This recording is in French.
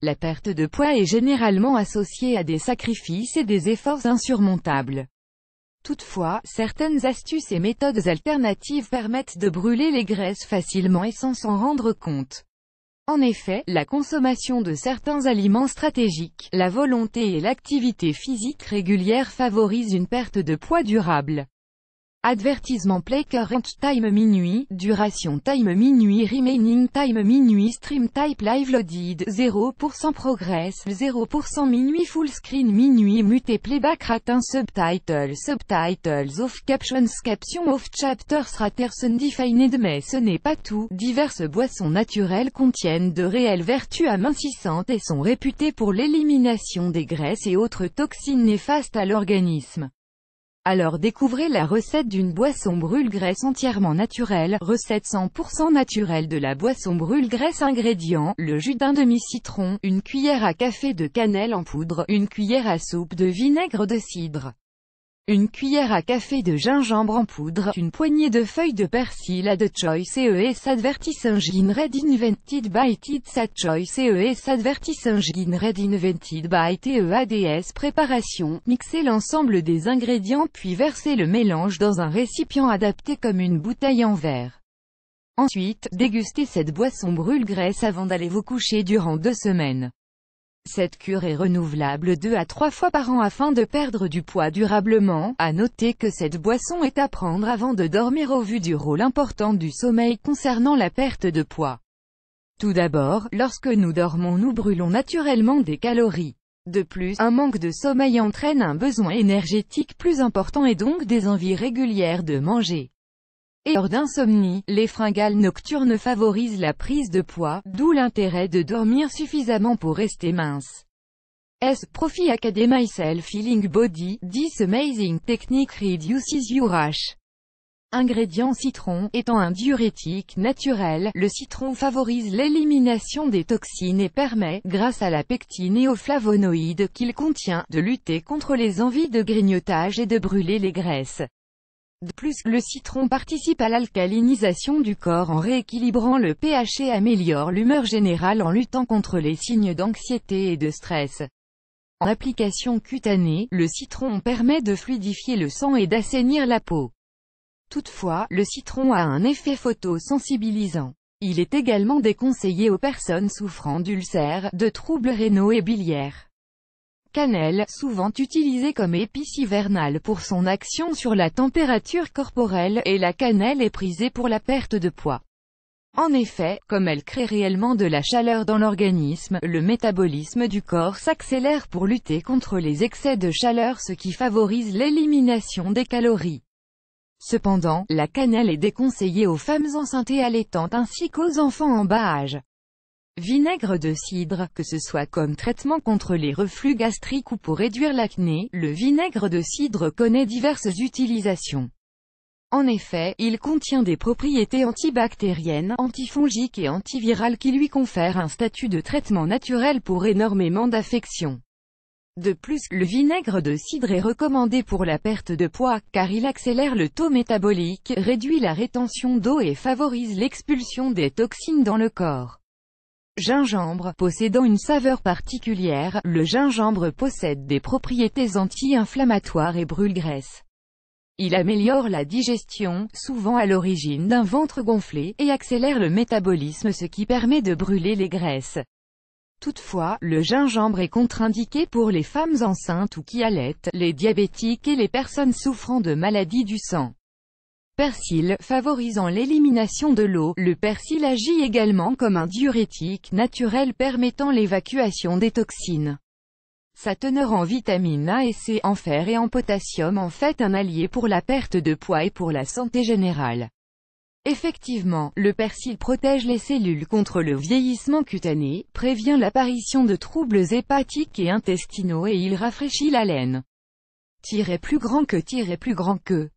La perte de poids est généralement associée à des sacrifices et des efforts insurmontables. Toutefois, certaines astuces et méthodes alternatives permettent de brûler les graisses facilement et sans s'en rendre compte. En effet, la consommation de certains aliments stratégiques, la volonté et l'activité physique régulière favorisent une perte de poids durable. Advertisement play current time minuit, duration time minuit remaining time minuit stream type live loaded 0% progress 0% minuit full screen minuit muté playback ratin subtitles off captions off chapters raters undefined. Mais ce n'est pas tout, diverses boissons naturelles contiennent de réelles vertus amincissantes et sont réputées pour l'élimination des graisses et autres toxines néfastes à l'organisme. Alors découvrez la recette d'une boisson brûle-graisse entièrement naturelle. Recette 100% naturelle de la boisson brûle-graisse. Ingrédients: le jus d'un demi-citron, une cuillère à café de cannelle en poudre, une cuillère à soupe de vinaigre de cidre, une cuillère à café de gingembre en poudre, une poignée de feuilles de persil add choice ES advertising red invented by Tids add choice ES advertising red invented by TEADS. Préparation: mixez l'ensemble des ingrédients puis versez le mélange dans un récipient adapté comme une bouteille en verre. Ensuite, dégustez cette boisson brûle-graisse avant d'aller vous coucher durant 2 semaines. Cette cure est renouvelable 2 à 3 fois par an afin de perdre du poids durablement. À noter que cette boisson est à prendre avant de dormir au vu du rôle important du sommeil concernant la perte de poids. Tout d'abord, lorsque nous dormons nous brûlons naturellement des calories. De plus, un manque de sommeil entraîne un besoin énergétique plus important et donc des envies régulières de manger. Et lors d'insomnie, les fringales nocturnes favorisent la prise de poids, d'où l'intérêt de dormir suffisamment pour rester mince. Profi Academy Self Healing Body, this amazing technique reduces your rash. Ingrédient: citron. Étant un diurétique naturel, le citron favorise l'élimination des toxines et permet, grâce à la pectine et aux flavonoïdes qu'il contient, de lutter contre les envies de grignotage et de brûler les graisses. De plus, le citron participe à l'alcalinisation du corps en rééquilibrant le pH et améliore l'humeur générale en luttant contre les signes d'anxiété et de stress. En application cutanée, le citron permet de fluidifier le sang et d'assainir la peau. Toutefois, le citron a un effet photosensibilisant. Il est également déconseillé aux personnes souffrant d'ulcères, de troubles rénaux et biliaires. Cannelle, souvent utilisée comme épice hivernale pour son action sur la température corporelle, et la cannelle est prisée pour la perte de poids. En effet, comme elle crée réellement de la chaleur dans l'organisme, le métabolisme du corps s'accélère pour lutter contre les excès de chaleur, ce qui favorise l'élimination des calories. Cependant, la cannelle est déconseillée aux femmes enceintes et allaitantes ainsi qu'aux enfants en bas âge. Vinaigre de cidre, que ce soit comme traitement contre les reflux gastriques ou pour réduire l'acné, le vinaigre de cidre connaît diverses utilisations. En effet, il contient des propriétés antibactériennes, antifongiques et antivirales qui lui confèrent un statut de traitement naturel pour énormément d'affections. De plus, le vinaigre de cidre est recommandé pour la perte de poids, car il accélère le taux métabolique, réduit la rétention d'eau et favorise l'expulsion des toxines dans le corps. Gingembre. Possédant une saveur particulière, le gingembre possède des propriétés anti-inflammatoires et brûle-graisse. Il améliore la digestion, souvent à l'origine d'un ventre gonflé, et accélère le métabolisme, ce qui permet de brûler les graisses. Toutefois, le gingembre est contre-indiqué pour les femmes enceintes ou qui allaitent, les diabétiques et les personnes souffrant de maladies du sang. Persil. Favorisant l'élimination de l'eau, le persil agit également comme un diurétique naturel permettant l'évacuation des toxines. Sa teneur en vitamines A et C, en fer et en potassium en fait un allié pour la perte de poids et pour la santé générale. Effectivement, le persil protège les cellules contre le vieillissement cutané, prévient l'apparition de troubles hépatiques et intestinaux et il rafraîchit la laine. Plus grand que